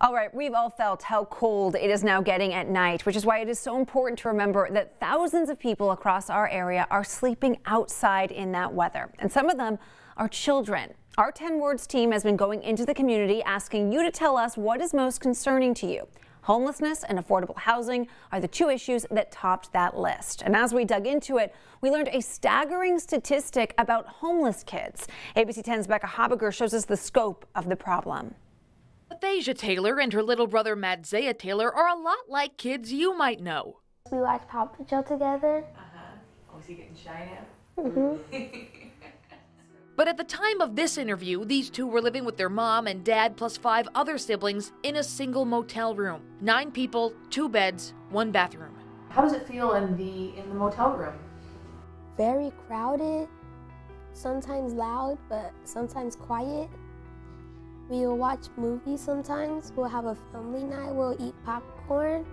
All right, we've all felt how cold it is now getting at night, which is why it is so important to remember that thousands of people across our area are sleeping outside in that weather, and some of them are children. Our 10 Words team has been going into the community asking you to tell us what is most concerning to you. Homelessness and affordable housing are the two issues that topped that list. And as we dug into it, we learned a staggering statistic about homeless kids. ABC 10's Becca Habiger shows us the scope of the problem. Mathasia Taylor and her little brother Madzea Taylor are a lot like kids you might know. We watch Paw Patrol together. Oh, is he getting shy now? But at the time of this interview, these two were living with their mom and dad plus 5 other siblings in a single motel room. 9 people, 2 beds, 1 bathroom. How does it feel in the motel room? Very crowded, sometimes loud, but sometimes quiet. We'll watch movies sometimes. We'll have a family night. We'll eat popcorn.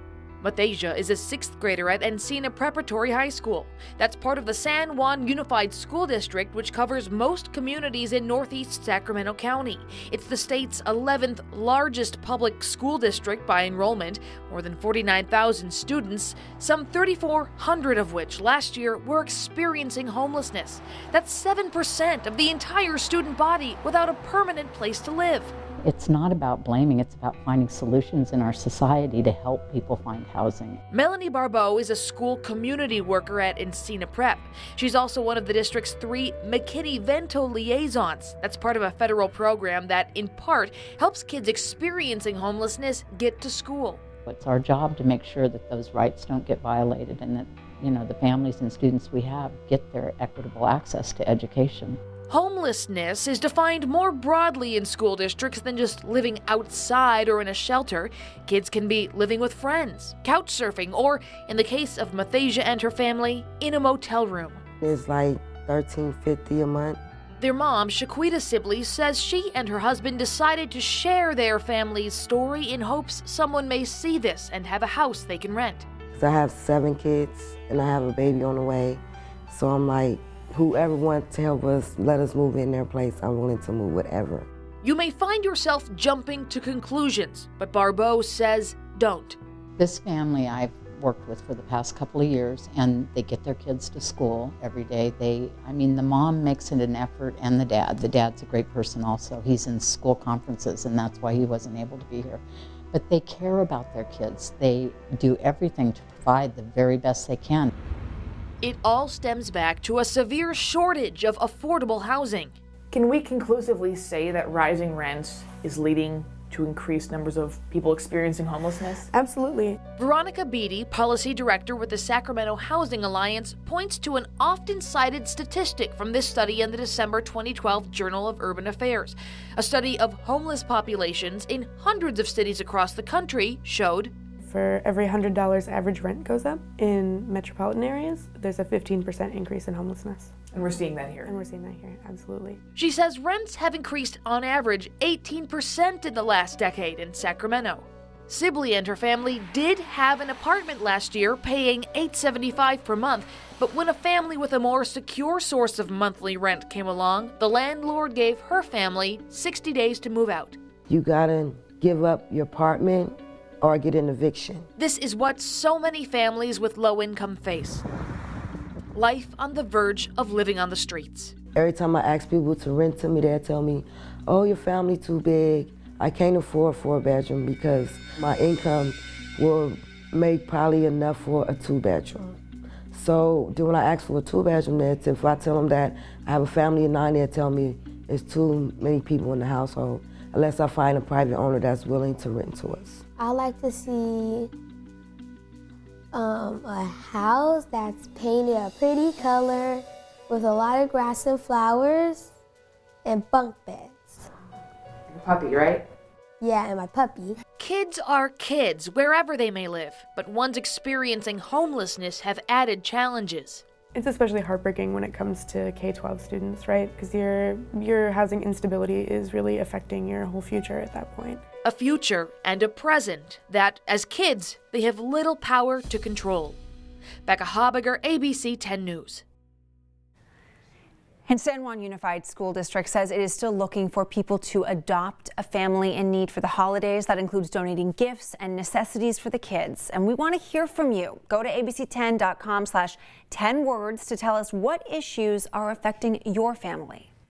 Mathasia is a 6th grader at Encina Preparatory High School. That's part of the San Juan Unified School District, which covers most communities in northeast Sacramento County. It's the state's 11th largest public school district by enrollment, more than 49,000 students, some 3,400 of which last year were experiencing homelessness. That's 7% of the entire student body without a permanent place to live. It's not about blaming, it's about finding solutions in our society to help people find housing. Melanie Barbeau is a school community worker at Encina Prep. She's also one of the district's 3 McKinney-Vento liaisons. That's part of a federal program that, in part, helps kids experiencing homelessness get to school. It's our job to make sure that those rights don't get violated and that, the families and students we have get their equitable access to education. Homelessness is defined more broadly in school districts than just living outside or in a shelter. Kids can be living with friends, couch surfing, or, in the case of Mathasia and her family, in a motel room. It's like $13.50 a month. Their mom, Shaquita Sibley, says she and her husband decided to share their family's story in hopes someone may see this and have a house they can rent. I have 7 kids and I have a baby on the way, so I'm like, whoever wants to help us, let us move in their place. I'm willing to move whatever. You may find yourself jumping to conclusions, but Barbeau says don't. This family I've worked with for the past couple of years, and they get their kids to school every day. The mom makes it an effort, and the dad. The dad's a great person also. He's in school conferences, and that's why he wasn't able to be here. But they care about their kids. They do everything to provide the very best they can. It all stems back to a severe shortage of affordable housing. Can we conclusively say that rising rents is leading to increased numbers of people experiencing homelessness? Absolutely. Veronica Beatty, policy director with the Sacramento Housing Alliance, points to an often cited statistic from this study in the December 2012 Journal of Urban Affairs. A study of homeless populations in hundreds of cities across the country showed for every $100 average rent goes up in metropolitan areas, there's a 15% increase in homelessness. And we're seeing that here. And we're seeing that here, absolutely. She says rents have increased on average 18% in the last decade in Sacramento. Sibley and her family did have an apartment last year paying $875 per month, but when a family with a more secure source of monthly rent came along, the landlord gave her family 60 days to move out. You gotta give up your apartment or get an eviction. This is what so many families with low income face. Life on the verge of living on the streets. Every time I ask people to rent to me, they'll tell me, oh, your family too big. I can't afford a 4-bedroom because my income will make probably enough for a 2-bedroom. So then when I ask for a 2-bedroom, if I tell them that I have a family of 9, they'll tell me it's too many people in the household, unless I find a private owner that's willing to rent to us. I like to see a house that's painted a pretty color with a lot of grass and flowers and bunk beds. Like a puppy, right? Yeah, and my puppy. Kids are kids wherever they may live, but ones experiencing homelessness have added challenges. It's especially heartbreaking when it comes to K-12 students, right? Because your housing instability is really affecting your whole future at that point. A future and a present that, as kids, they have little power to control. Becca Habiger, ABC 10 News. And San Juan Unified School District says it is still looking for people to adopt a family in need for the holidays. That includes donating gifts and necessities for the kids. And we want to hear from you. Go to abc10.com/10words to tell us what issues are affecting your family.